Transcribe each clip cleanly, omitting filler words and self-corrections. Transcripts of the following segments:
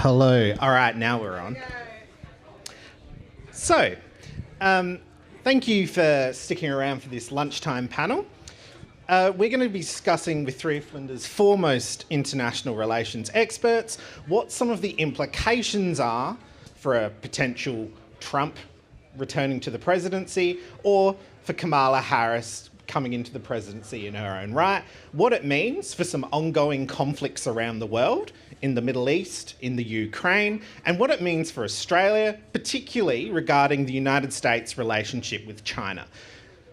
Hello. All right, now we're on. So, thank you for sticking around for this lunchtime panel. We're going to be discussing with three of Flinders' foremost international relations experts what some of the implications are for a potential Trump returning to the presidency or for Kamala Harris coming into the presidency in her own right, what it means for some ongoing conflicts around the world, in the Middle East, in the Ukraine, and what it means for Australia, particularly regarding the United States' relationship with China.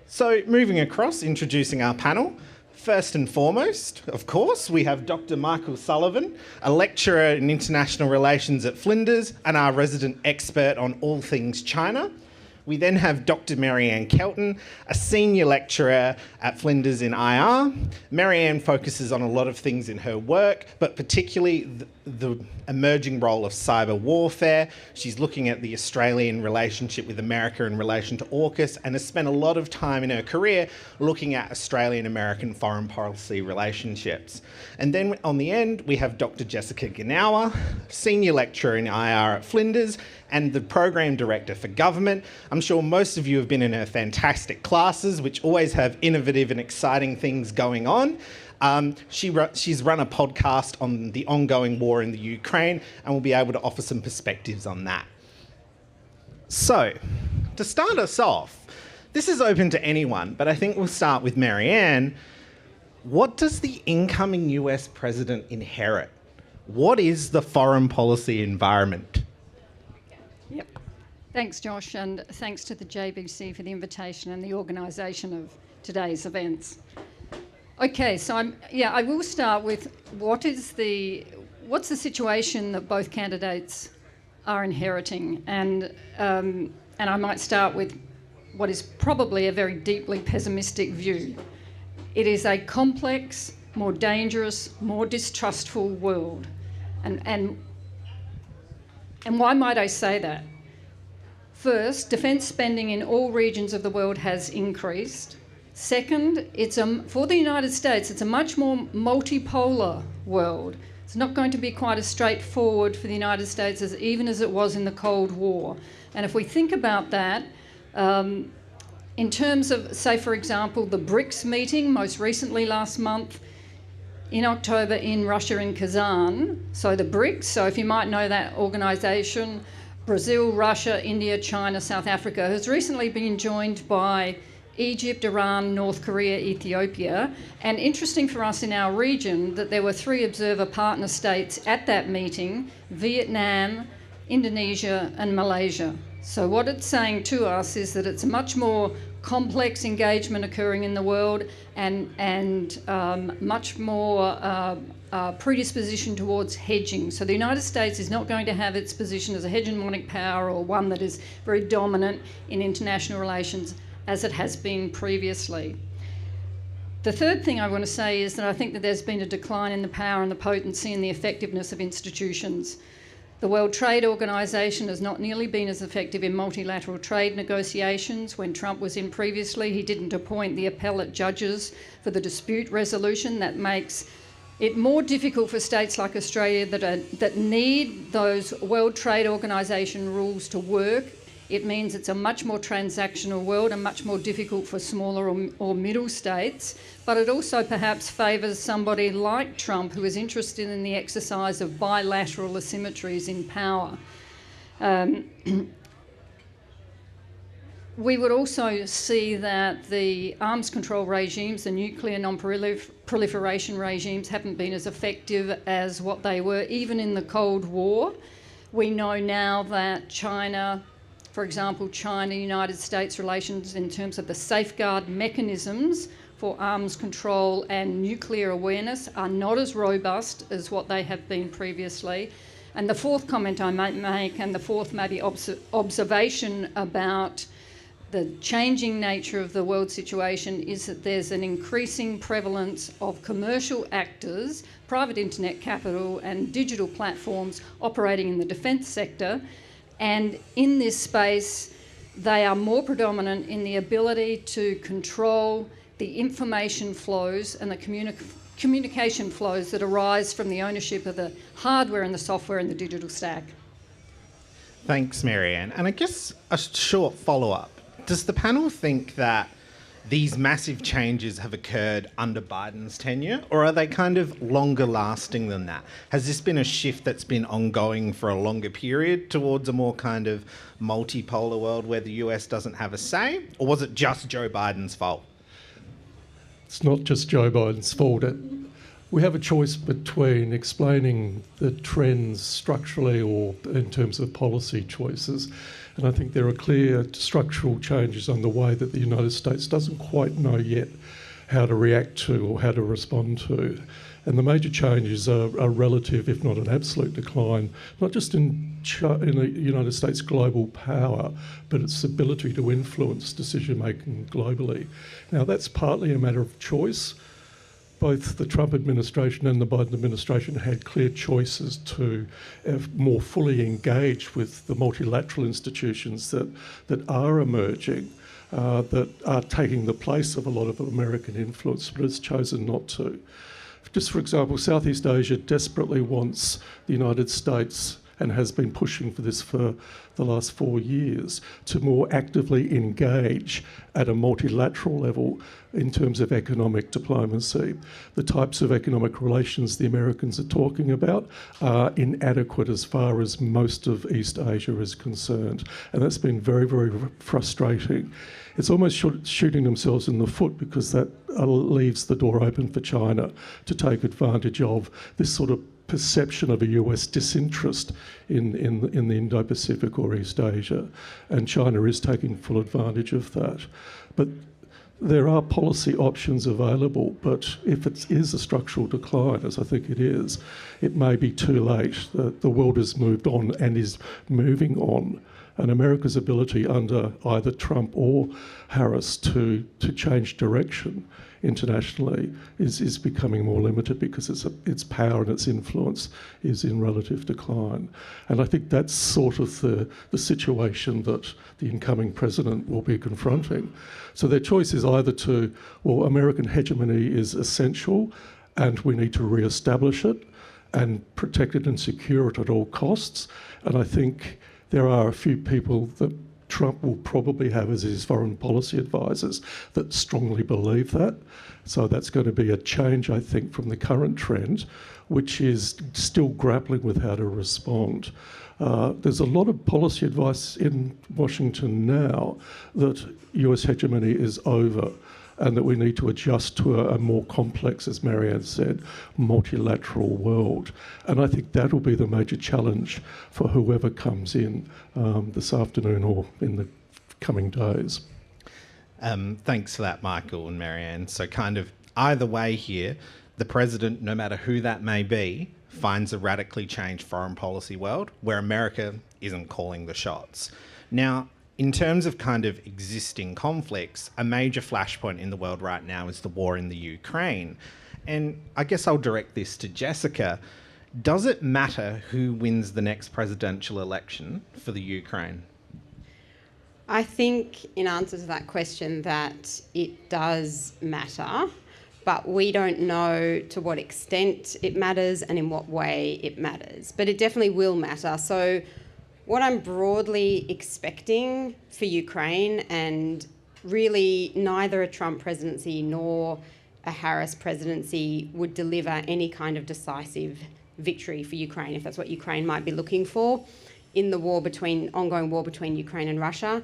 So moving across, introducing our panel. First and foremost, of course, we have Dr. Michael Sullivan, a lecturer in international relations at Flinders and our resident expert on all things China. We then have Dr. Marryanne Kelton, a senior lecturer at Flinders in IR. Marryanne focuses on a lot of things in her work, but particularly the emerging role of cyber warfare. She's looking at the Australian relationship with America in relation to AUKUS and has spent a lot of time in her career looking at Australian-American foreign policy relationships. And then on the end, we have Dr. Jessica Genauer, senior lecturer in IR at Flinders and the program director for government. I'm sure most of you have been in her fantastic classes, which always have innovative and exciting things going on. She's run a podcast on the ongoing war in the Ukraine and will be able to offer some perspectives on that. So, to start us off, this is open to anyone, but I think we'll start with Marryanne. What does the incoming US president inherit? What is the foreign policy environment? Yep. Thanks, Josh, and thanks to the JBC for the invitation and the organisation of today's events. Okay, so I will start with what's the situation that both candidates are inheriting, and I might start with what is probably a very deeply pessimistic view. It is a complex, more dangerous, more distrustful world, and why might I say that? First, defence spending in all regions of the world has increased. Second, for the United States, it's a much more multipolar world. It's not going to be quite as straightforward for the United States even as it was in the Cold War. And if we think about that, in terms of, say, for example, the BRICS meeting most recently last month in October in Russia in Kazan. So the BRICS, so if you might know that organisation, Brazil, Russia, India, China, South Africa, has recently been joined by Egypt, Iran, North Korea, Ethiopia. And interesting for us in our region that there were 3 observer partner states at that meeting: Vietnam, Indonesia and Malaysia. So what it's saying to us is that it's a much more complex engagement occurring in the world and much more predisposition towards hedging. So the United States is not going to have its position as a hegemonic power or one that is very dominant in international relations as it has been previously. The third thing I want to say is that I think that there's been a decline in the power and the potency and the effectiveness of institutions. The World Trade Organization has not nearly been as effective in multilateral trade negotiations. When Trump was in previously, he didn't appoint the appellate judges for the dispute resolution. That makes it more difficult for states like Australia that need those World Trade Organization rules to work. It means it's a much more transactional world and much more difficult for smaller or middle states. But it also perhaps favours somebody like Trump, who is interested in the exercise of bilateral asymmetries in power. We would also see that the arms control regimes, the nuclear non-proliferation regimes, haven't been as effective as what they were even in the Cold War. We know now that China, for example, China-United States relations in terms of the safeguard mechanisms for arms control and nuclear awareness are not as robust as what they have been previously. And the fourth comment I might make, and the fourth maybe observation about the changing nature of the world situation, is that there's an increasing prevalence of commercial actors, private internet capital and digital platforms operating in the defence sector. And in this space, they are more predominant in the ability to control the information flows and the communication flows that arise from the ownership of the hardware and the software and the digital stack. Thanks, Marryanne. And I guess a short follow-up. Does the panel think that these massive changes have occurred under Biden's tenure, or are they kind of longer lasting than that? Has this been a shift that's been ongoing for a longer period towards a more kind of multipolar world where the US doesn't have a say, or was it just Joe Biden's fault? It's not just Joe Biden's fault. We have a choice between explaining the trends structurally or in terms of policy choices. And I think there are clear structural changes underway that the United States doesn't quite know yet how to react to or how to respond to. And the major changes are relative, if not an absolute decline, not just in the United States' global power, but its ability to influence decision-making globally. Now, that's partly a matter of choice. Both the Trump administration and the Biden administration had clear choices to more fully engage with the multilateral institutions that are emerging, that are taking the place of a lot of American influence, but has chosen not to. Just for example, Southeast Asia desperately wants the United States, and has been pushing for this for the last 4 years, to more actively engage at a multilateral level in terms of economic diplomacy. The types of economic relations the Americans are talking about are inadequate as far as most of East Asia is concerned. And that's been very, very frustrating. It's almost shooting themselves in the foot, because that leaves the door open for China to take advantage of this sort of perception of a US disinterest in the Indo-Pacific or East Asia, and China is taking full advantage of that. But there are policy options available, but if it is a structural decline, as I think it is, it may be too late. The world has moved on and is moving on, and America's ability under either Trump or Harris to change direction internationally is becoming more limited, because its power and its influence is in relative decline. And I think that's sort of the situation that the incoming president will be confronting. So their choice is either to, well, American hegemony is essential and we need to re-establish it and protect it and secure it at all costs. And I think there are a few people that Trump will probably have as his foreign policy advisors that strongly believe that. So that's going to be a change, I think, from the current trend, which is still grappling with how to respond. There's a lot of policy advice in Washington now that US hegemony is over, and that we need to adjust to a more complex, as Marryanne said, multilateral world. And I think that'll be the major challenge for whoever comes in this afternoon or in the coming days. Thanks for that, Michael and Marryanne. So kind of either way here, the president, no matter who that may be, finds a radically changed foreign policy world where America isn't calling the shots. Now, in terms of kind of existing conflicts, a major flashpoint in the world right now is the war in the Ukraine. And I guess I'll direct this to Jessica. Does it matter who wins the next presidential election for the Ukraine? I think in answer to that question that it does matter, but we don't know to what extent it matters and in what way it matters. But it definitely will matter. So what I'm broadly expecting for Ukraine, and really neither a Trump presidency nor a Harris presidency would deliver any kind of decisive victory for Ukraine, if that's what Ukraine might be looking for, in the ongoing war between Ukraine and Russia.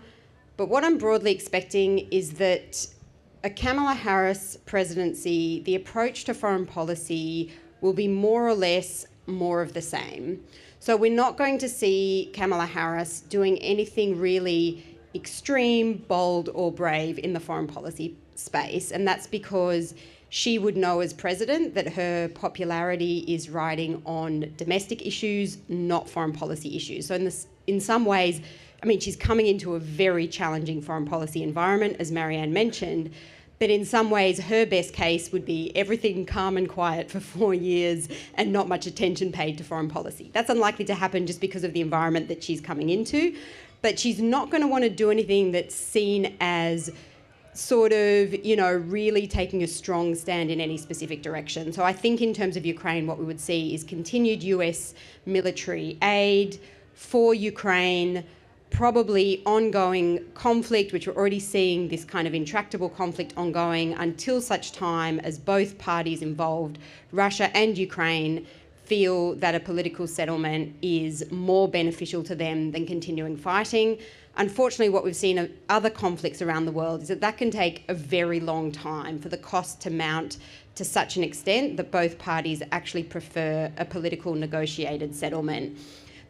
But what I'm broadly expecting is that a Kamala Harris presidency, the approach to foreign policy will be more or less more of the same. So we're not going to see Kamala Harris doing anything really extreme, bold or brave in the foreign policy space. And that's because she would know as president that her popularity is riding on domestic issues, not foreign policy issues. So in some ways, I mean, she's coming into a very challenging foreign policy environment, as Marryanne mentioned, but in some ways her best case would be everything calm and quiet for 4 years and not much attention paid to foreign policy. That's unlikely to happen just because of the environment that she's coming into, but she's not going to want to do anything that's seen as sort of, really taking a strong stand in any specific direction. So I think in terms of Ukraine, what we would see is continued US military aid for Ukraine, probably ongoing conflict, which we're already seeing this kind of intractable conflict ongoing until such time as both parties involved, Russia and Ukraine, feel that a political settlement is more beneficial to them than continuing fighting. Unfortunately, what we've seen in other conflicts around the world is that can take a very long time for the cost to mount to such an extent that both parties actually prefer a political negotiated settlement.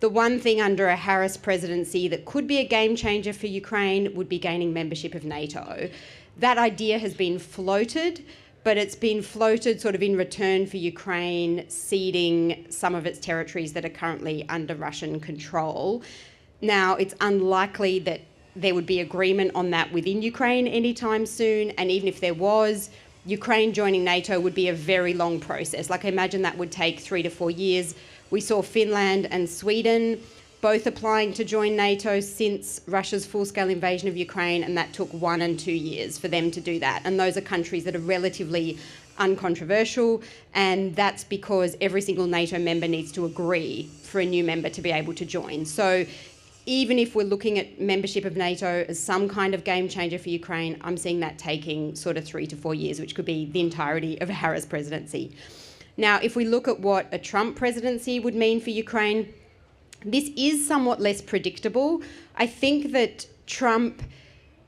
The one thing under a Harris presidency that could be a game changer for Ukraine would be gaining membership of NATO. That idea has been floated, but it's been floated sort of in return for Ukraine ceding some of its territories that are currently under Russian control. Now, it's unlikely that there would be agreement on that within Ukraine anytime soon, and even if there was, Ukraine joining NATO would be a very long process. Like, I imagine that would take 3 to 4 years. We saw Finland and Sweden both applying to join NATO since Russia's full-scale invasion of Ukraine, and that took 1 and 2 years for them to do that. And those are countries that are relatively uncontroversial, and that's because every single NATO member needs to agree for a new member to be able to join. So even if we're looking at membership of NATO as some kind of game changer for Ukraine, I'm seeing that taking sort of 3 to 4 years, which could be the entirety of a Harris presidency. Now, if we look at what a Trump presidency would mean for Ukraine, this is somewhat less predictable. I think that Trump,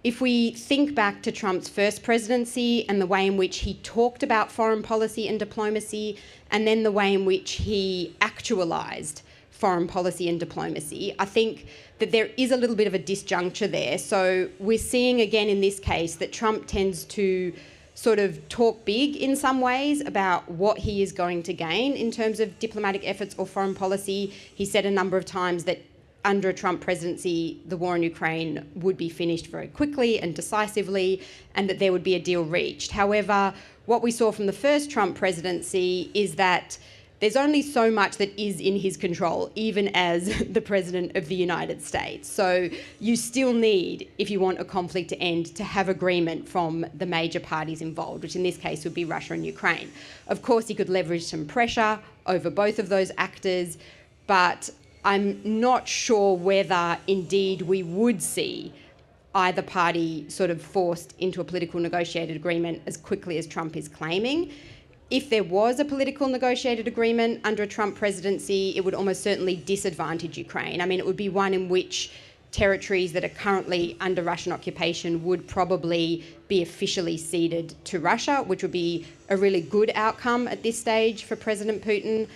if we think back to Trump's first presidency and the way in which he talked about foreign policy and diplomacy, and then the way in which he actualised foreign policy and diplomacy, I think that there is a little bit of a disjuncture there. So we're seeing again in this case that Trump tends to sort of talk big in some ways about what he is going to gain in terms of diplomatic efforts or foreign policy. He said a number of times that under a Trump presidency, the war in Ukraine would be finished very quickly and decisively, and that there would be a deal reached. However, what we saw from the first Trump presidency is that there's only so much that is in his control, even as the President of the United States. So you still need, if you want a conflict to end, to have agreement from the major parties involved, which in this case would be Russia and Ukraine. Of course, he could leverage some pressure over both of those actors, but I'm not sure whether indeed we would see either party sort of forced into a political negotiated agreement as quickly as Trump is claiming. If there was a political negotiated agreement under a Trump presidency, it would almost certainly disadvantage Ukraine. I mean, it would be one in which territories that are currently under Russian occupation would probably be officially ceded to Russia, which would be a really good outcome at this stage for President Putin.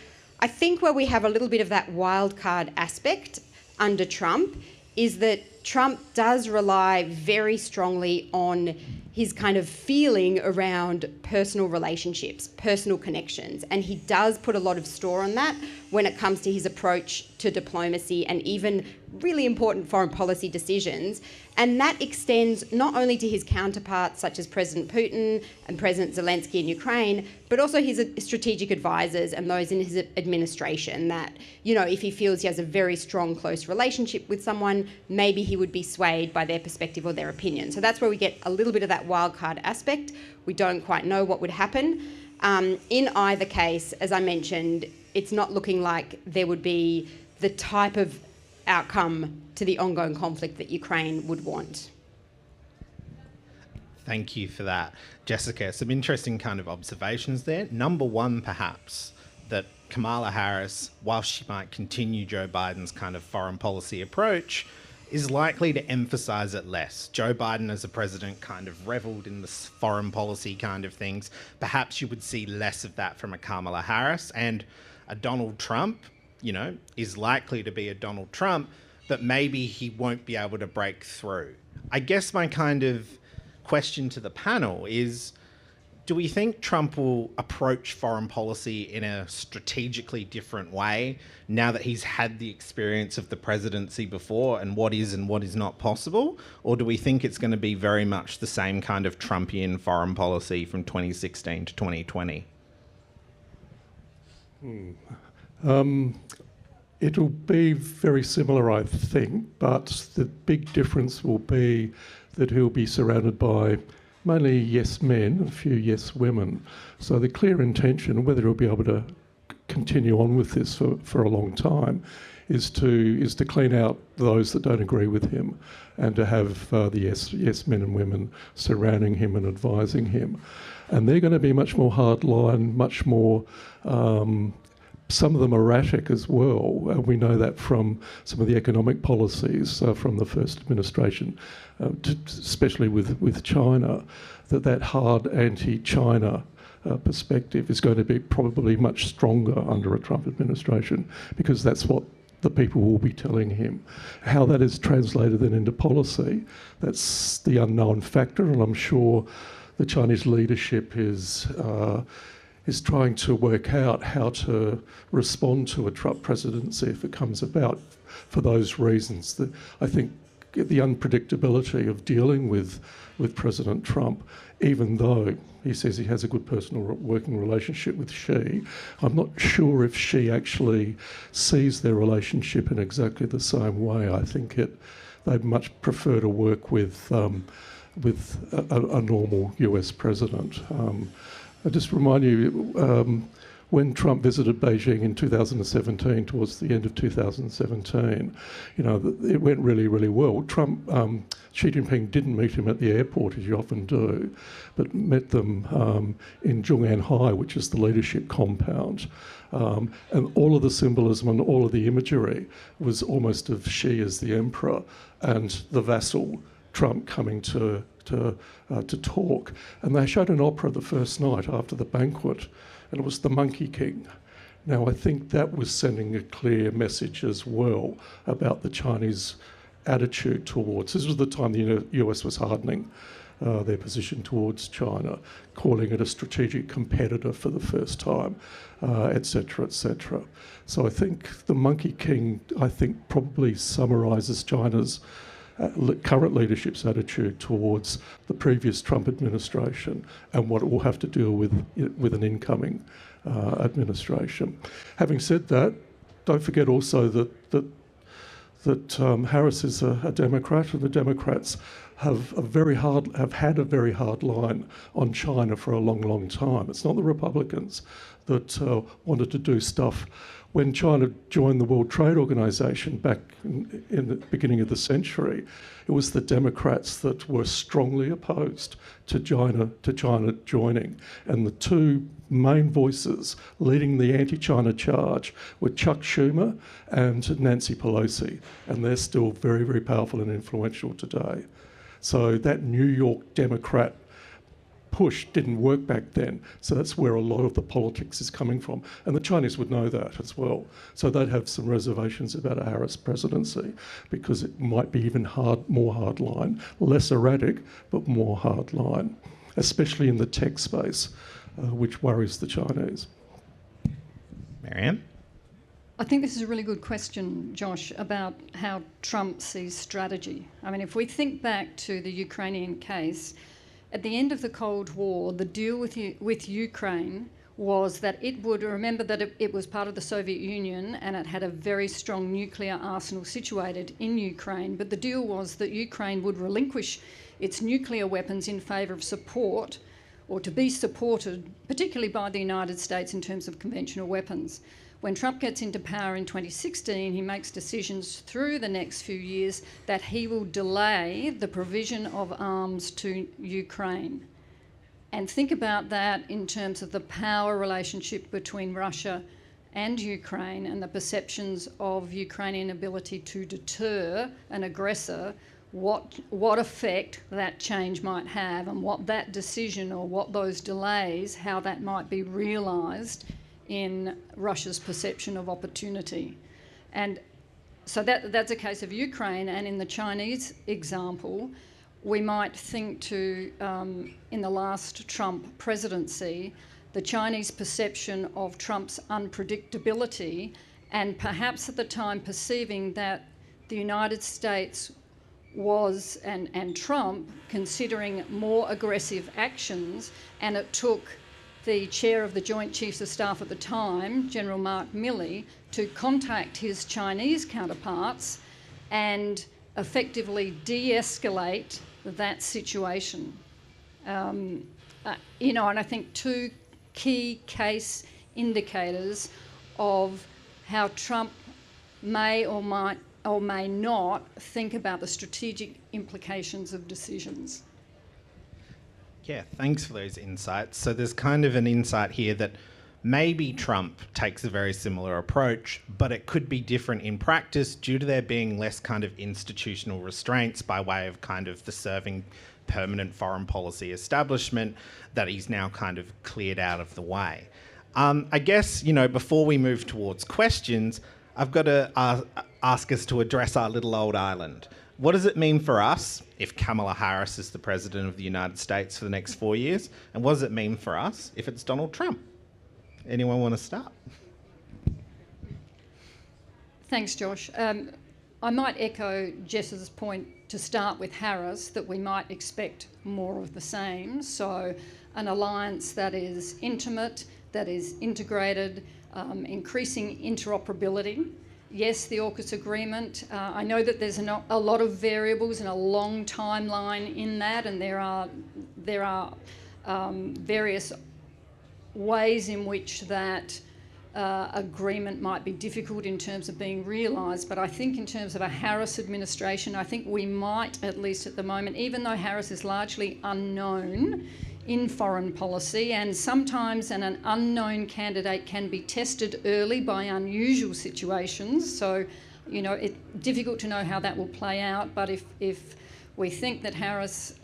I think where we have a little bit of that wildcard aspect under Trump is that Trump does rely very strongly on his kind of feeling around personal relationships, personal connections, and he does put a lot of store on that when it comes to his approach to diplomacy and even really important foreign policy decisions. And that extends not only to his counterparts such as President Putin and President Zelensky in Ukraine, but also his strategic advisors and those in his administration that, if he feels he has a very strong, close relationship with someone, maybe he would be swayed by their perspective or their opinion. So that's where we get a little bit of that wildcard aspect. We don't quite know what would happen. In either case, as I mentioned, it's not looking like there would be the type of outcome to the ongoing conflict that Ukraine would want. Thank you for that, Jessica. Some interesting kind of observations there. Number one, perhaps, that Kamala Harris, while she might continue Joe Biden's kind of foreign policy approach, is likely to emphasise it less. Joe Biden as a president kind of revelled in this foreign policy kind of things. Perhaps you would see less of that from a Kamala Harris, and a Donald Trump, is likely to be a Donald Trump, but maybe he won't be able to break through. I guess my kind of question to the panel is, do we think Trump will approach foreign policy in a strategically different way now that he's had the experience of the presidency before and what is not possible? Or do we think it's going to be very much the same kind of Trumpian foreign policy from 2016 to 2020? It'll be very similar, I think, but the big difference will be that he'll be surrounded by mainly yes men, a few yes women. So the clear intention, whether he'll be able to continue on with this for a long time, is to clean out those that don't agree with him, and to have the yes men and women surrounding him and advising him. And they're going to be much more hardline, much more, some of them erratic as well. We know that from some of the economic policies from the first administration, especially with China, that hard anti-China perspective is going to be probably much stronger under a Trump administration, because that's what the people will be telling him. How that is translated then into policy, that's the unknown factor, and I'm sure the Chinese leadership is trying to work out how to respond to a Trump presidency if it comes about, for those reasons. That I think the unpredictability of dealing with President Trump, even though he says he has a good personal working relationship with Xi, I'm not sure if Xi actually sees their relationship in exactly the same way. I think they'd much prefer to work with a normal US president. I just remind you, when Trump visited Beijing in 2017, towards the end of 2017, it went really, really well. Xi Jinping didn't meet him at the airport, as you often do, but met them in Zhongnanhai, which is the leadership compound. And all of the symbolism and all of the imagery was almost of Xi as the emperor and the vassal Trump coming to talk. And they showed an opera the first night after the banquet, and it was The Monkey King. Now, I think that was sending a clear message as well about the Chinese attitude towards... This was the time the US was hardening their position towards China, calling it a strategic competitor for the first time, etc., etc. So I think The Monkey King, probably summarises China's current leadership's attitude towards the previous Trump administration and what it will have to deal with an incoming administration. Having said that, don't forget also that Harris is a Democrat, and the Democrats have had a very hard line on China for a long, long time. It's not the Republicans that wanted to do stuff. When China joined the World Trade Organization back in the beginning of the century, it was the Democrats that were strongly opposed to China joining. And the two main voices leading the anti-China charge were Chuck Schumer and Nancy Pelosi. And they're still very, very powerful and influential today. So that New York Democrat push didn't work back then. So that's where a lot of the politics is coming from. And the Chinese would know that as well. So they'd have some reservations about a Harris presidency, because it might be even more hardline, less erratic, but more hardline, especially in the tech space, which worries the Chinese. Marryanne? I think this is a really good question, Josh, about how Trump sees strategy. I mean, if we think back to the Ukrainian case, at the end of the Cold War, the deal with Ukraine was that it would remember that it was part of the Soviet Union and it had a very strong nuclear arsenal situated in Ukraine. But the deal was that Ukraine would relinquish its nuclear weapons in favour of support, or to be supported, particularly by the United States in terms of conventional weapons. When Trump gets into power in 2016, he makes decisions through the next few years that he will delay the provision of arms to Ukraine. And think about that in terms of the power relationship between Russia and Ukraine, and the perceptions of Ukrainian ability to deter an aggressor, what effect that change might have, and what that decision or what those delays, how that might be realised in Russia's perception of opportunity. And so that's a case of Ukraine. And in the Chinese example, we might think to, in the last Trump presidency, the Chinese perception of Trump's unpredictability, and perhaps at the time perceiving that the United States was, and Trump, considering more aggressive actions, and it took the chair of the Joint Chiefs of Staff at the time, General Mark Milley, to contact his Chinese counterparts and effectively de-escalate that situation. And I think two key case indicators of how Trump may or may not think about the strategic implications of decisions. Yeah, thanks for those insights. So there's kind of an insight here that maybe Trump takes a very similar approach, but it could be different in practice due to there being less kind of institutional restraints by way of kind of the serving permanent foreign policy establishment that he's now kind of cleared out of the way. I guess, before we move towards questions, I've got to ask us to address our little old island. What does it mean for us if Kamala Harris is the President of the United States for the next 4 years? And what does it mean for us if it's Donald Trump? Anyone want to start? Thanks, Josh. I might echo Jess's point to start with Harris, that we might expect more of the same. So an alliance that is intimate, that is integrated, increasing interoperability. Yes, the AUKUS agreement. I know that there's a lot of variables and a long timeline in that, and there are various ways in which that agreement might be difficult in terms of being realised. But I think in terms of a Harris administration, I think we might, at least at the moment, even though Harris is largely unknown in foreign policy, and sometimes an unknown candidate can be tested early by unusual situations. So, it's difficult to know how that will play out. But if we think that Harris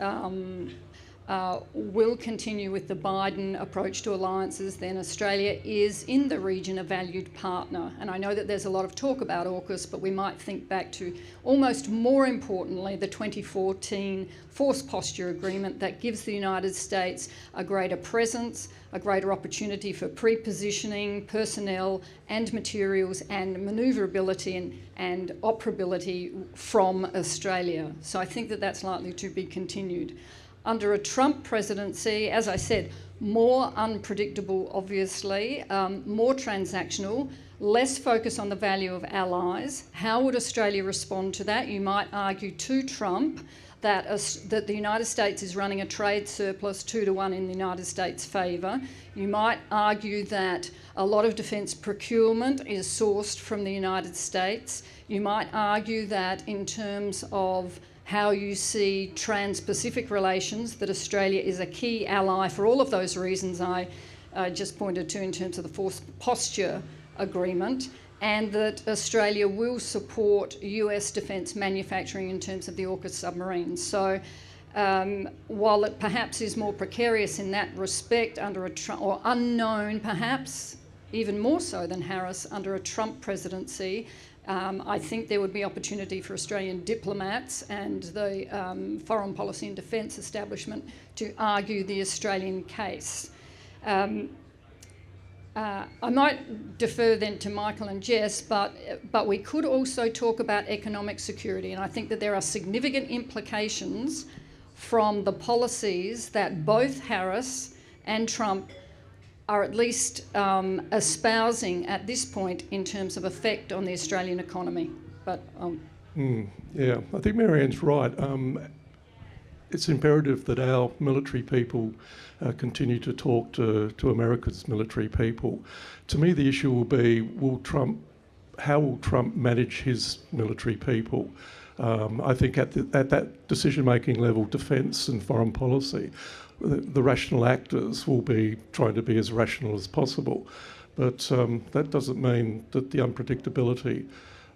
will continue with the Biden approach to alliances, then Australia is in the region a valued partner. And I know that there's a lot of talk about AUKUS, but we might think back to, almost more importantly, the 2014 Force Posture Agreement that gives the United States a greater presence, a greater opportunity for pre-positioning personnel and materials and manoeuvrability and operability from Australia. So I think that that's likely to be continued. Under a Trump presidency, as I said, more unpredictable, obviously, more transactional, less focus on the value of allies. How would Australia respond to that? You might argue to Trump that the United States is running a trade surplus 2-1 in the United States' favour. You might argue that a lot of defence procurement is sourced from the United States. You might argue that in terms of how you see trans-Pacific relations, that Australia is a key ally for all of those reasons I just pointed to in terms of the Force Posture Agreement, and that Australia will support US defence manufacturing in terms of the AUKUS submarines. So while it perhaps is more precarious in that respect under a Trump, or unknown perhaps, even more so than Harris under a Trump presidency, I think there would be opportunity for Australian diplomats and the foreign policy and defence establishment to argue the Australian case. I might defer then to Michael and Jess, but we could also talk about economic security, and I think that there are significant implications from the policies that both Harris and Trump are at least espousing at this point in terms of effect on the Australian economy. But yeah, I think Marryanne's right. It's imperative that our military people continue to talk to America's military people. To me, the issue will be, how will Trump manage his military people? I think at that decision-making level, defence and foreign policy, the rational actors will be trying to be as rational as possible. But that doesn't mean that the unpredictability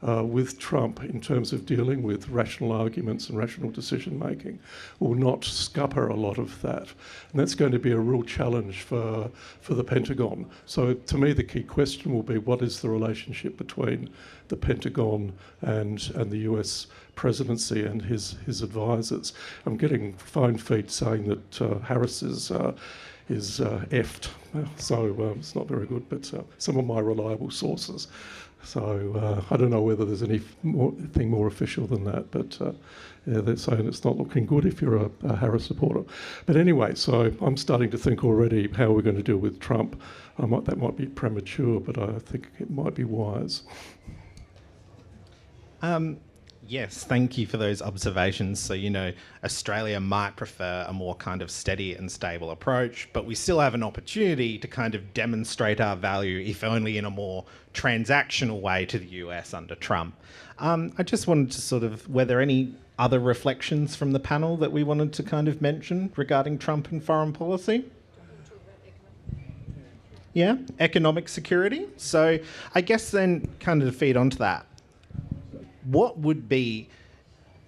with Trump in terms of dealing with rational arguments and rational decision-making will not scupper a lot of that. And that's going to be a real challenge for the Pentagon. So to me, the key question will be, what is the relationship between the Pentagon and the US presidency and his advisors? I'm getting phone feed saying that Harris is effed, so it's not very good, but some of my reliable sources. So I don't know whether there's anything more official than that, but yeah, they're saying it's not looking good if you're a Harris supporter. But anyway, so I'm starting to think already how we're going to deal with Trump. That might be premature, but I think it might be wise. Yes, thank you for those observations. So, Australia might prefer a more kind of steady and stable approach, but we still have an opportunity to kind of demonstrate our value, if only in a more transactional way, to the US under Trump. I just wanted to were there any other reflections from the panel that we wanted to kind of mention regarding Trump and foreign policy? Yeah, economic security. So I guess then kind of to feed onto that, what would be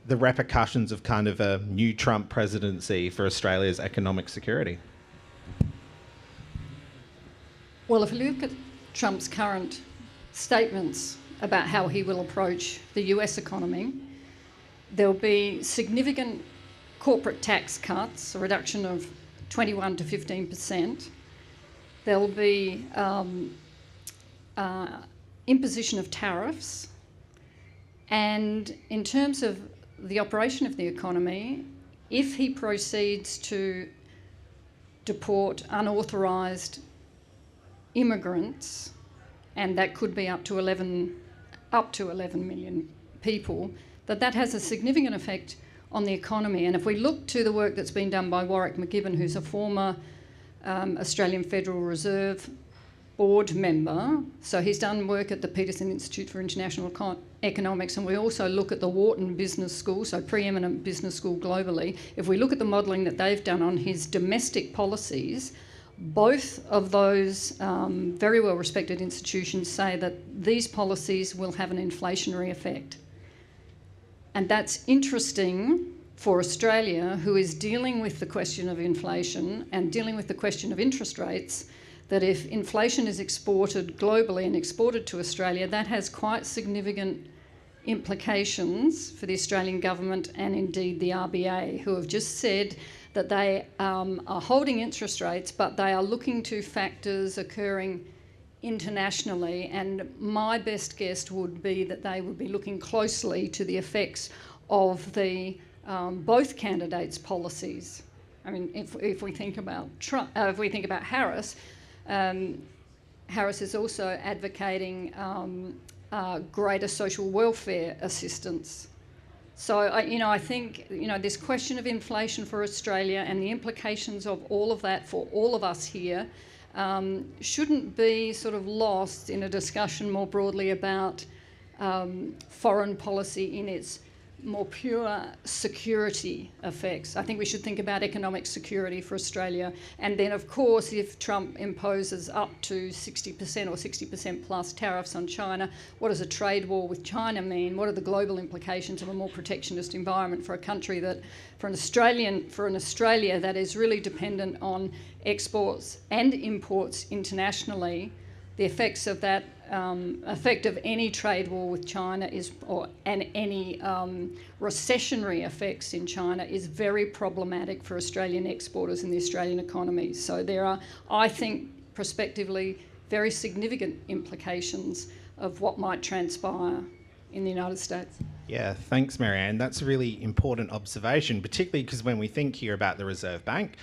the repercussions of kind of a new Trump presidency for Australia's economic security? Well, if you look at Trump's current statements about how he will approach the US economy, there'll be significant corporate tax cuts, a reduction of 21 to 15%. There'll be imposition of tariffs. And in terms of the operation of the economy, if he proceeds to deport unauthorised immigrants, and that could be up to 11 million people, that has a significant effect on the economy. And if we look to the work that's been done by Warwick McGibbon, who's a former Australian Federal Reserve board member, so he's done work at the Peterson Institute for International Economics, and we also look at the Wharton Business School, so preeminent business school globally. If we look at the modelling that they've done on his domestic policies, both of those very well respected institutions say that these policies will have an inflationary effect. And that's interesting for Australia, who is dealing with the question of inflation and dealing with the question of interest rates, that if inflation is exported globally and exported to Australia, that has quite significant implications for the Australian government and indeed the RBA, who have just said that they are holding interest rates, but they are looking to factors occurring internationally. And my best guess would be that they would be looking closely to the effects of the both candidates' policies. I mean, if we think about Trump, if we think about Harris, Harris is also advocating greater social welfare assistance. So, I think, this question of inflation for Australia and the implications of all of that for all of us here shouldn't be sort of lost in a discussion more broadly about foreign policy in its more pure security effects. I think we should think about economic security for Australia. And then, of course, if Trump imposes up to 60% or 60% plus tariffs on China, what does a trade war with China mean? What are the global implications of a more protectionist environment for a country that, for an Australia that is really dependent on exports and imports internationally? The effects of that, effect of any trade war with China and any recessionary effects in China is very problematic for Australian exporters and the Australian economy. So there are, I think, prospectively, very significant implications of what might transpire in the United States. Yeah, thanks, Marryanne. That's a really important observation, particularly because when we think here about the Reserve Bank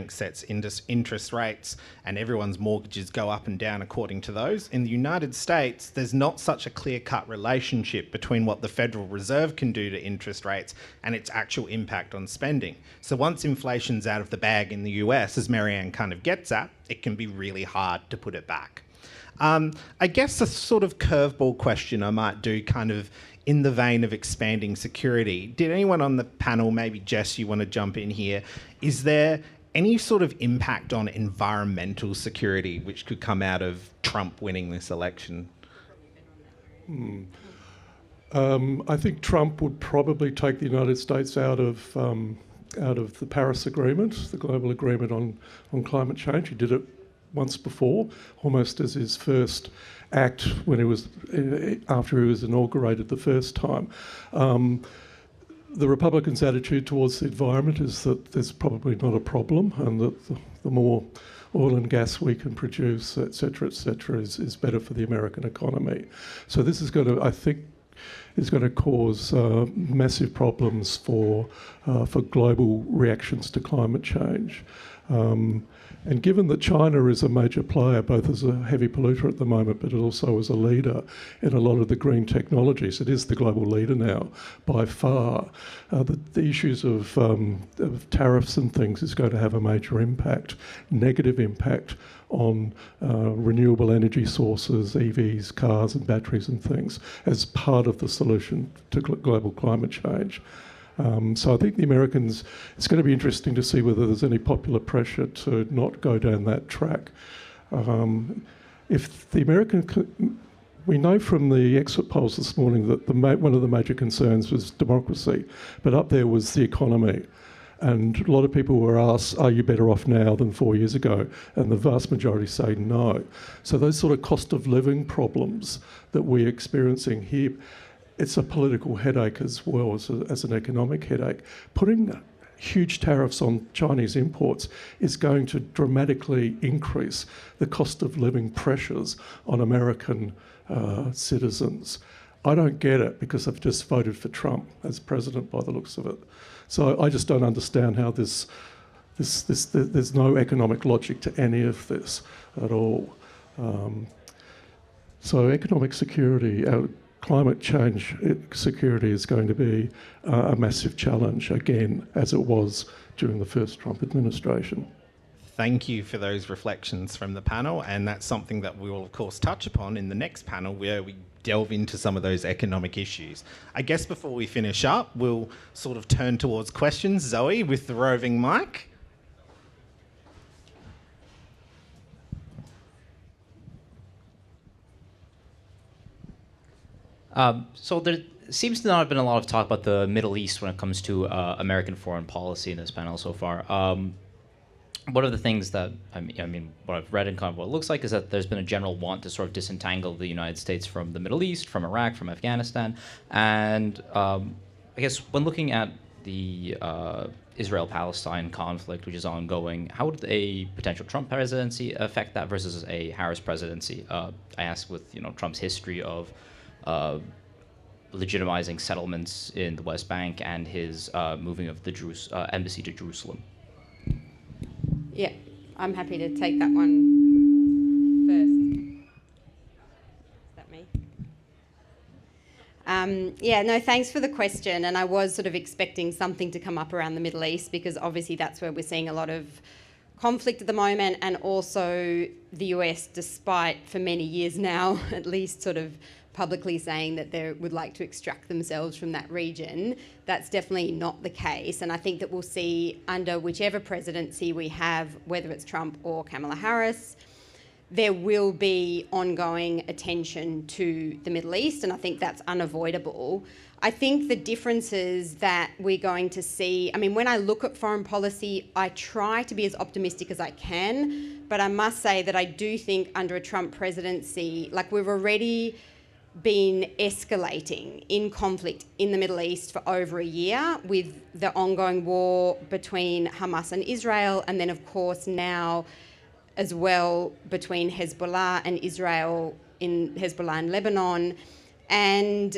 sets interest rates and everyone's mortgages go up and down according to those. In the United States, there's not such a clear-cut relationship between what the Federal Reserve can do to interest rates and its actual impact on spending. So once inflation's out of the bag in the US, as Marryanne kind of gets at, it can be really hard to put it back. I guess a sort of curveball question I might do kind of in the vein of expanding security. Did anyone on the panel, maybe Jess, you want to jump in here? Is there any sort of impact on environmental security which could come out of Trump winning this election? I think Trump would probably take the United States out of the Paris Agreement, the global agreement on climate change. He did it once before, almost as his first act after he was inaugurated the first time. The Republicans' attitude towards the environment is that there's probably not a problem, and that the more oil and gas we can produce, et cetera, is better for the American economy. So this is going to, I think, cause massive problems for global reactions to climate change. And given that China is a major player, both as a heavy polluter at the moment, but also as a leader in a lot of the green technologies, it is the global leader now by far. The issues of tariffs and things is going to have a major impact, negative impact on renewable energy sources, EVs, cars and batteries and things as part of the solution to global climate change. So I think the Americans, it's going to be interesting to see whether there's any popular pressure to not go down that track. If the American, we know from the exit polls this morning that one of the major concerns was democracy, but up there was the economy. And a lot of people were asked, are you better off now than 4 years ago? And the vast majority say no. So those sort of cost of living problems that we're experiencing here, it's a political headache as well as an economic headache. Putting huge tariffs on Chinese imports is going to dramatically increase the cost of living pressures on American citizens. I don't get it because I've just voted for Trump as president by the looks of it. So I just don't understand how there's no economic logic to any of this at all. So economic security, climate change security is going to be a massive challenge again, as it was during the first Trump administration. Thank you for those reflections from the panel, and that's something that we will of course touch upon in the next panel where we delve into some of those economic issues. I guess before we finish up, we'll sort of turn towards questions. Zoe with the roving mic. So there seems to not have been a lot of talk about the Middle East when it comes to American foreign policy in this panel so far. One of the things that, I mean, what I've read and kind of what it looks like is that there's been a general want to sort of disentangle the United States from the Middle East, from Iraq, from Afghanistan. And I guess when looking at the Israel-Palestine conflict, which is ongoing, how would a potential Trump presidency affect that versus a Harris presidency? I ask with, Trump's history of legitimizing settlements in the West Bank and his moving of the embassy to Jerusalem. Yeah, I'm happy to take that one first. Is that me? Thanks for the question. And I was sort of expecting something to come up around the Middle East because obviously that's where we're seeing a lot of conflict at the moment, and also the US, despite for many years now, at least sort of publicly saying that they would like to extract themselves from that region. That's definitely not the case. And I think that we'll see under whichever presidency we have, whether it's Trump or Kamala Harris, there will be ongoing attention to the Middle East. And I think that's unavoidable. I think the differences that we're going to see, I mean, when I look at foreign policy, I try to be as optimistic as I can. But I must say that I do think under a Trump presidency, like we've already been escalating in conflict in the Middle East for over a year with the ongoing war between Hamas and Israel, and then of course now as well between Hezbollah and Israel, in Hezbollah and Lebanon. And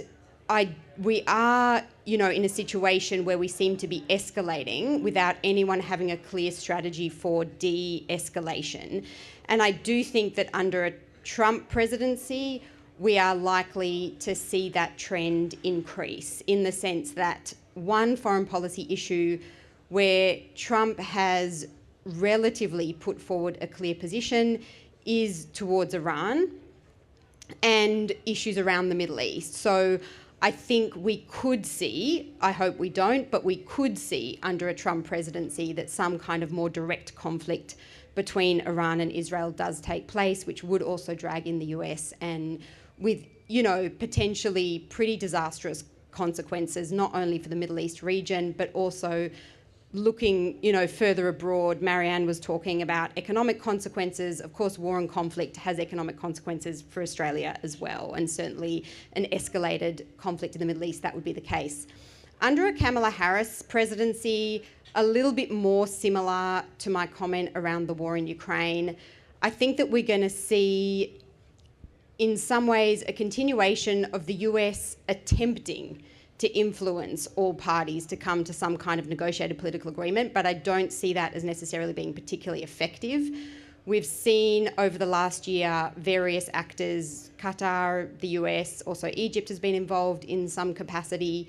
we are, in a situation where we seem to be escalating without anyone having a clear strategy for de-escalation. And I do think that under a Trump presidency, we are likely to see that trend increase in the sense that one foreign policy issue where Trump has relatively put forward a clear position is towards Iran and issues around the Middle East. So I think we could see, I hope we don't, but we could see under a Trump presidency that some kind of more direct conflict between Iran and Israel does take place, which would also drag in the US and with, potentially pretty disastrous consequences, not only for the Middle East region, but also looking, further abroad. Marryanne was talking about economic consequences. Of course, war and conflict has economic consequences for Australia as well, and certainly an escalated conflict in the Middle East, that would be the case. Under a Kamala Harris presidency, a little bit more similar to my comment around the war in Ukraine, I think that we're going to see in some ways a continuation of the US attempting to influence all parties to come to some kind of negotiated political agreement, but I don't see that as necessarily being particularly effective. We've seen over the last year various actors, Qatar, the US, also Egypt has been involved in some capacity,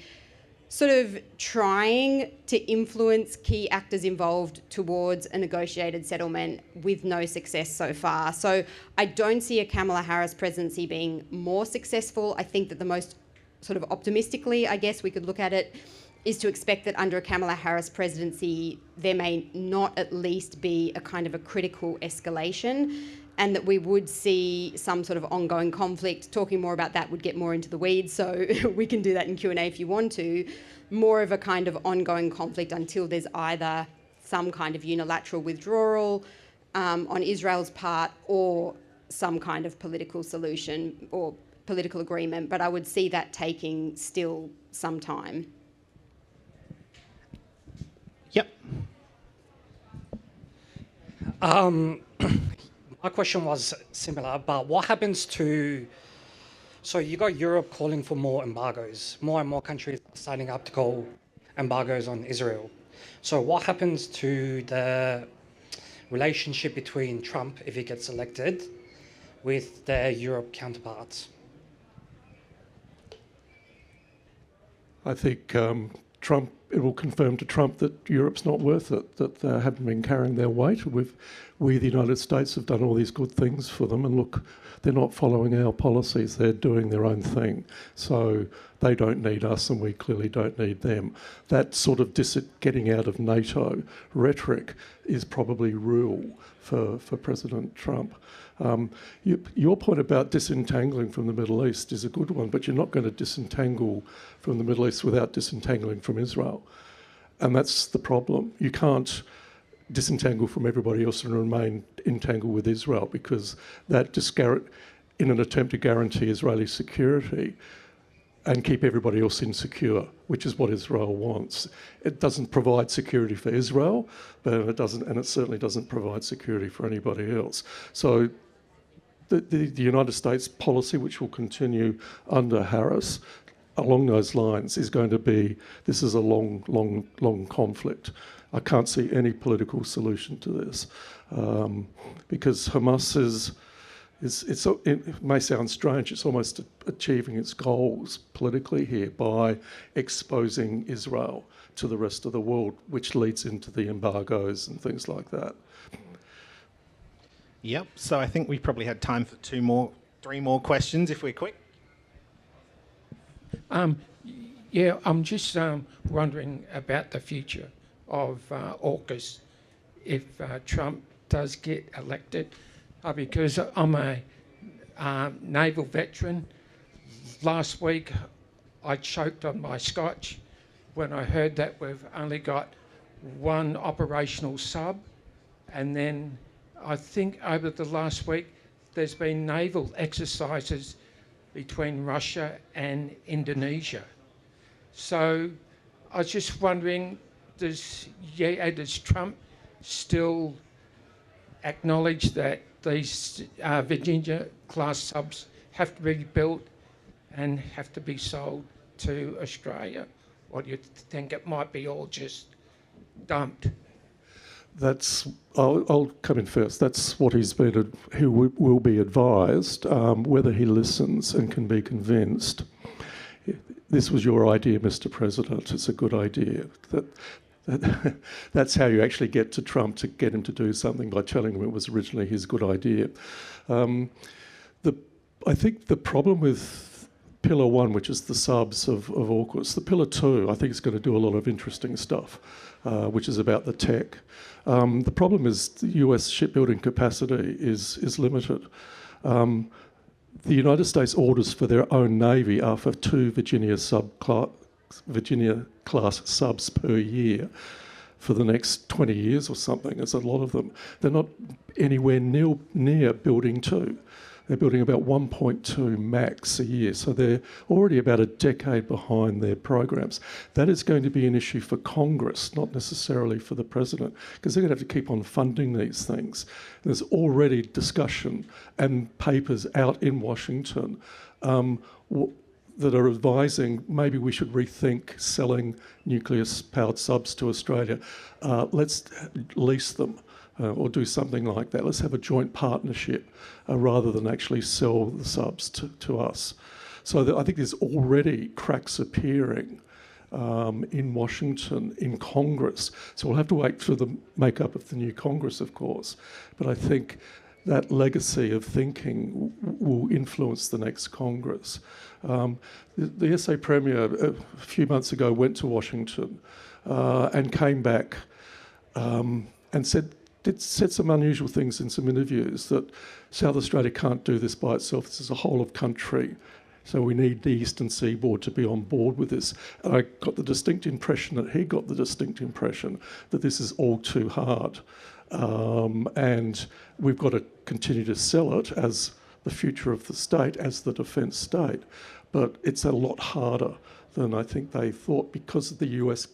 sort of trying to influence key actors involved towards a negotiated settlement with no success so far. So I don't see a Kamala Harris presidency being more successful. I think that the most sort of optimistically, I guess we could look at it, is to expect that under a Kamala Harris presidency, there may not at least be a kind of a critical escalation, and that we would see some sort of ongoing conflict. Talking more about that would get more into the weeds, so we can do that in Q&A if you want to. More of a kind of ongoing conflict until there's either some kind of unilateral withdrawal on Israel's part or some kind of political solution or political agreement, but I would see that taking still some time. Yep. My question was similar, but what happens to... So you got Europe calling for more embargoes. More and more countries are signing up to call embargoes on Israel. So what happens to the relationship between Trump, if he gets elected, with their Europe counterparts? I think it will confirm to Trump that Europe's not worth it, that they haven't been carrying their weight. We, the United States, have done all these good things for them, and look, they're not following our policies, they're doing their own thing. So they don't need us and we clearly don't need them. That sort of getting out of NATO rhetoric is probably real for President Trump. Your point about disentangling from the Middle East is a good one, but you're not going to disentangle from the Middle East without disentangling from Israel. And that's the problem. You can't disentangle from everybody else and remain entangled with Israel, because that in an attempt to guarantee Israeli security and keep everybody else insecure, which is what Israel wants. It doesn't provide security for Israel, but it certainly doesn't provide security for anybody else. So the United States policy, which will continue under Harris, along those lines, is going to be, this is a long conflict. I can't see any political solution to this, because Hamas it may sound strange, it's almost achieving its goals politically here by exposing Israel to the rest of the world, which leads into the embargoes and things like that. Yep, so I think we probably had time for three more questions if we're quick. Yeah, I'm just wondering about the future of AUKUS if Trump does get elected, because I'm a naval veteran. Last week I choked on my scotch when I heard that we've only got one operational sub, and then I think over the last week there's been naval exercises between Russia and Indonesia. So I was just wondering, does Trump still acknowledge that these Virginia-class subs have to be built and have to be sold to Australia? Or do you think it might be all just dumped? I'll come in first. That's what he will be advised. Whether he listens and can be convinced. This was your idea, Mr. President. It's a good idea. That's how you actually get to Trump, to get him to do something, by telling him it was originally his good idea. I think the problem with Pillar 1, which is the subs of AUKUS, the Pillar 2, I think it's going to do a lot of interesting stuff, which is about the tech. The problem is the US shipbuilding capacity is limited. The United States orders for their own Navy are for 2 Virginia-class subs per year for the next 20 years or something. There's a lot of them. They're not anywhere near building 2. They're building about 1.2 max a year, so they're already about a decade behind their programs. That is going to be an issue for Congress, not necessarily for the President, because they're going to have to keep on funding these things. There's already discussion and papers out in Washington that are advising maybe we should rethink selling nuclear-powered subs to Australia. Let's lease them or do something like that. Let's have a joint partnership rather than actually sell the subs to us. So I think there's already cracks appearing in Washington, in Congress. So we'll have to wait for the makeup of the new Congress, of course. But I think that legacy of thinking will influence the next Congress. The SA Premier a few months ago went to Washington and came back and said some unusual things in some interviews, that South Australia can't do this by itself. This is a whole of country. So we need the Eastern Seaboard to be on board with this. And I got the distinct impression that he got the distinct impression that this is all too hard. And we've got to continue to sell it as the future of the state, as the defence state. But it's a lot harder than I think they thought, because of the US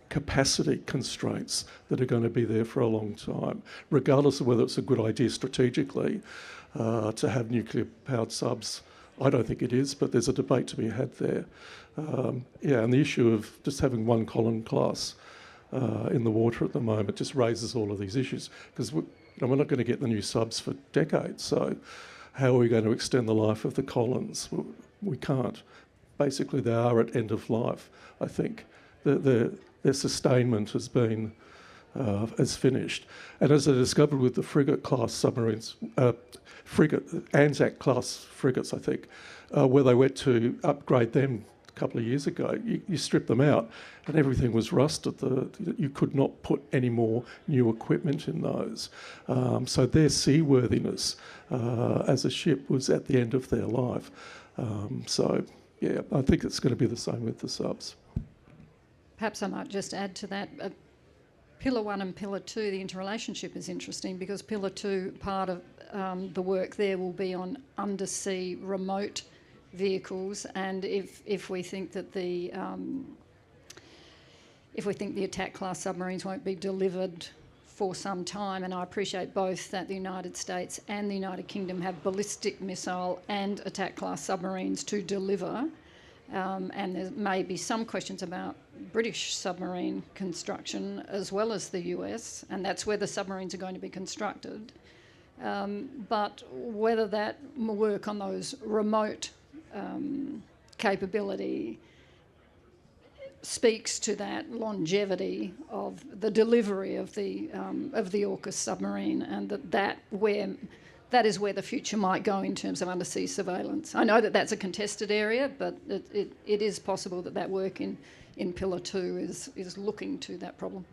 capacity constraints that are going to be there for a long time, regardless of whether it's a good idea strategically to have nuclear-powered subs. I don't think it is, but there's a debate to be had there. And the issue of just having one column class in the water at the moment just raises all of these issues, because we're not going to get the new subs for decades. So how are we going to extend the life of the Collins? We can't. Basically, they are at end of life, I think. Their sustainment has been finished. And as I discovered with the frigate-class submarines, Anzac-class frigates, I think, where they went to upgrade them a couple of years ago, you strip them out and everything was rusted. You could not put any more new equipment in those. So their seaworthiness as a ship was at the end of their life. I think it's going to be the same with the subs. Perhaps I might just add to that. Pillar 1 and Pillar 2, the interrelationship is interesting, because Pillar 2, part of the work there will be on undersea remote vehicles, and if we think that the attack class submarines won't be delivered for some time, and I appreciate both that the United States and the United Kingdom have ballistic missile and attack class submarines to deliver. And there may be some questions about British submarine construction as well as the US, and that's where the submarines are going to be constructed. But whether that work on those remote capability speaks to that longevity of the delivery of the AUKUS submarine, and that is where the future might go in terms of undersea surveillance. I know that that's a contested area, but it is possible that work in Pillar 2 is looking to that problem.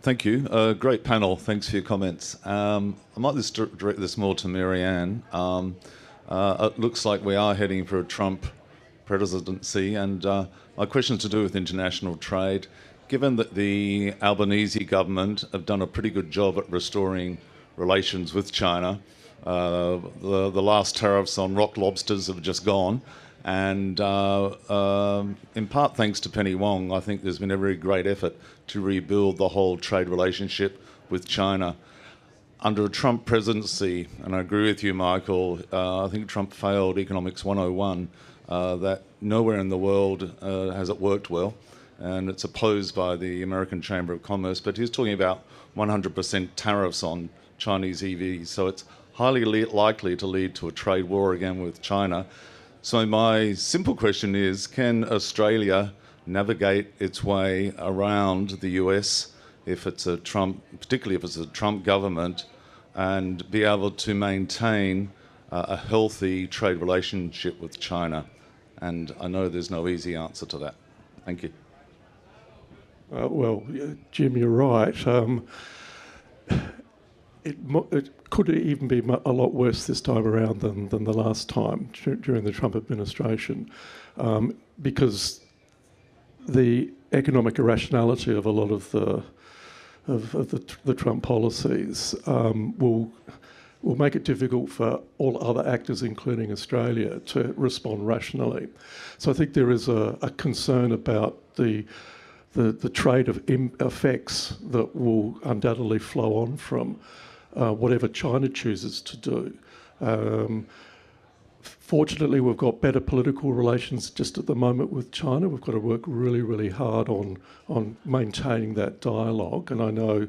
Thank you. Great panel. Thanks for your comments. I might just direct this more to Marryanne. It looks like we are heading for a Trump presidency, and my question is to do with international trade. Given that the Albanese government have done a pretty good job at restoring relations with China, the last tariffs on rock lobsters have just gone, and in part thanks to Penny Wong, I think there's been a very great effort to rebuild the whole trade relationship with China. Under a Trump presidency, and I agree with you, Michael, I think Trump failed Economics 101, that nowhere in the world has it worked well. And it's opposed by the American Chamber of Commerce, but he's talking about 100% tariffs on Chinese EVs, so it's highly likely to lead to a trade war again with China. So my simple question is, can Australia navigate its way around the US if it's a Trump, particularly if it's a Trump government, and be able to maintain a healthy trade relationship with China? And I know there's no easy answer to that. Thank you. Jim, you're right. It could even be a lot worse this time around than the last time during the Trump administration, because the economic irrationality of a lot of the Trump policies will make it difficult for all other actors, including Australia, to respond rationally. So I think there is a concern about the trade of effects that will undoubtedly flow on from whatever China chooses to do. Fortunately, we've got better political relations just at the moment with China. We've got to work really, really hard on maintaining that dialogue. And I know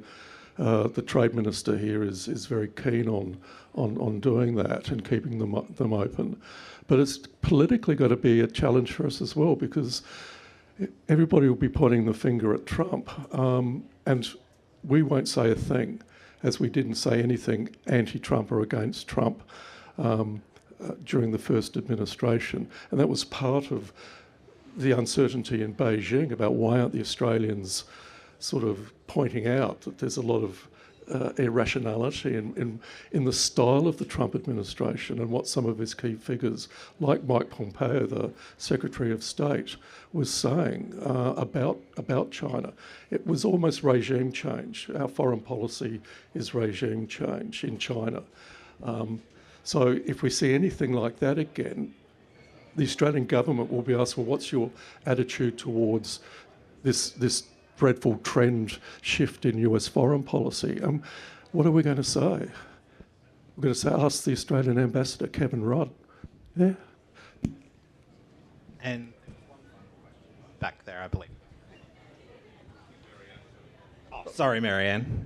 the Trade Minister here is very keen on doing that and keeping them open. But it's politically got to be a challenge for us as well, because everybody will be pointing the finger at Trump, and we won't say a thing, as we didn't say anything anti-Trump or against Trump during the first administration. And that was part of the uncertainty in Beijing about why aren't the Australians sort of pointing out that there's a lot of irrationality in the style of the Trump administration and what some of his key figures, like Mike Pompeo, the Secretary of State, was saying about China. It was almost regime change. Our foreign policy is regime change in China. So if we see anything like that again, the Australian government will be asked, well, what's your attitude towards this dreadful trend shift in US foreign policy? What are we going to say? We're going to say, ask the Australian ambassador, Kevin Rudd. Yeah. And back there, I believe. Oh, sorry, Marryanne.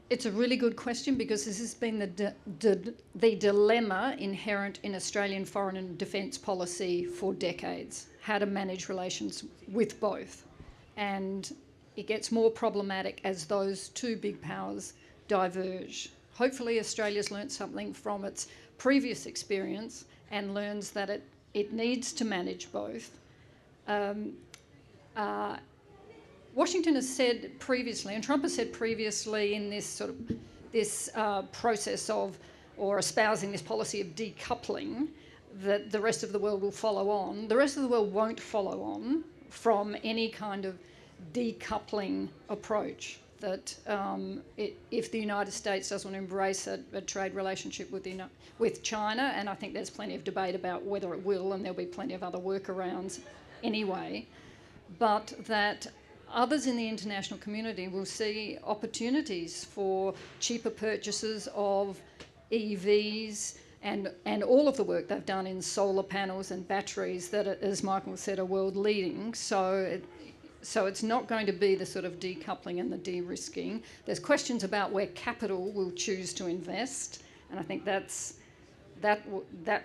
It's a really good question, because this has been the dilemma inherent in Australian foreign and defence policy for decades, how to manage relations with both. And it gets more problematic as those two big powers diverge. Hopefully Australia's learnt something from its previous experience and learns that it needs to manage both. Washington has said previously, and Trump has said previously in this sort of process of, or espousing this policy of decoupling, that the rest of the world will follow on. The rest of the world won't follow on from any kind of decoupling approach. That if the United States doesn't embrace a trade relationship with China, and I think there's plenty of debate about whether it will, and there'll be plenty of other workarounds anyway, but that others in the international community will see opportunities for cheaper purchases of EVs and all of the work they've done in solar panels and batteries that, as Michael said, are world leading. So it's not going to be the sort of decoupling and the de-risking. There's questions about where capital will choose to invest, and I think that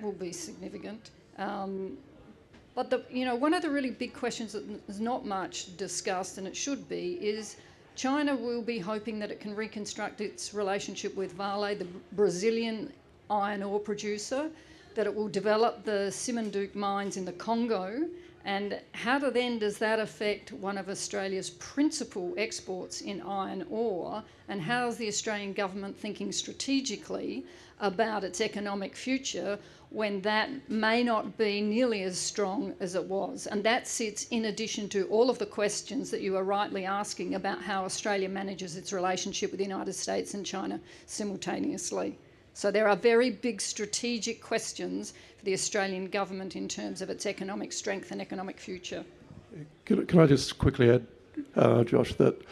will be significant. But one of the really big questions that is not much discussed, and it should be, is China will be hoping that it can reconstruct its relationship with Vale, the Brazilian iron ore producer, that it will develop the Simanduk mines in the Congo, and how does that affect one of Australia's principal exports in iron ore, and how is the Australian government thinking strategically about its economic future when that may not be nearly as strong as it was. And that sits in addition to all of the questions that you are rightly asking about how Australia manages its relationship with the United States and China simultaneously. So there are very big strategic questions for the Australian government in terms of its economic strength and economic future. Can I just quickly add, Josh, that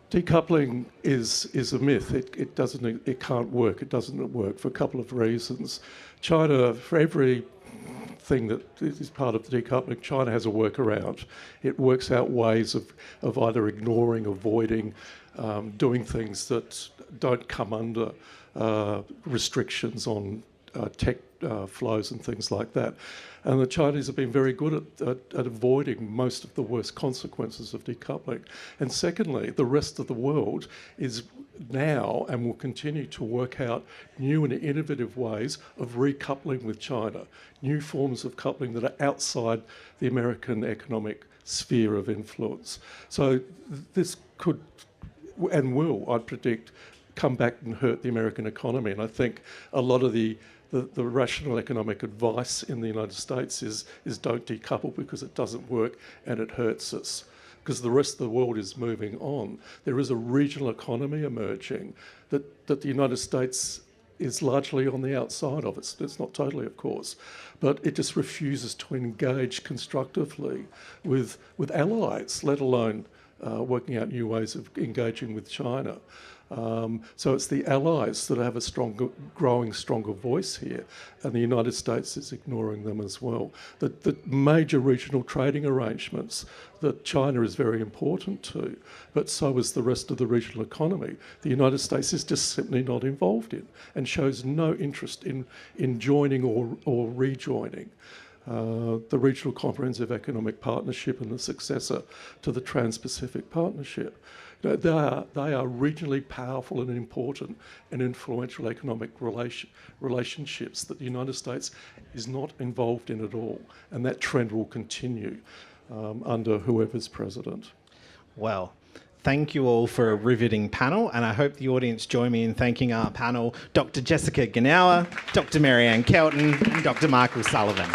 decoupling is a myth. It can't work. It doesn't work for a couple of reasons. China, for everything that is part of the decoupling, China has a workaround. It works out ways of either ignoring, avoiding, doing things that don't come under restrictions on tech flows and things like that. And the Chinese have been very good at avoiding most of the worst consequences of decoupling. And secondly, the rest of the world is now and will continue to work out new and innovative ways of recoupling with China, new forms of coupling that are outside the American economic sphere of influence. So this could and will, I predict, come back and hurt the American economy. And I think a lot of the rational economic advice in the United States is don't decouple because it doesn't work and it hurts us. Because the rest of the world is moving on. There is a regional economy emerging that the United States is largely on the outside of. It's not totally, of course, but it just refuses to engage constructively with allies, let alone working out new ways of engaging with China. So it's the allies that have a growing stronger voice here, and the United States is ignoring them as well. The major regional trading arrangements that China is very important to, but so is the rest of the regional economy, the United States is just simply not involved in and shows no interest in joining or rejoining. The Regional Comprehensive Economic Partnership and the successor to the Trans-Pacific Partnership. They are regionally powerful and important and influential economic relationships that the United States is not involved in at all, and that trend will continue under whoever's president. Well, thank you all for a riveting panel, and I hope the audience join me in thanking our panel, Dr. Jessica Genauer, Dr. Marryanne Kelton, and Dr. Michael Sullivan.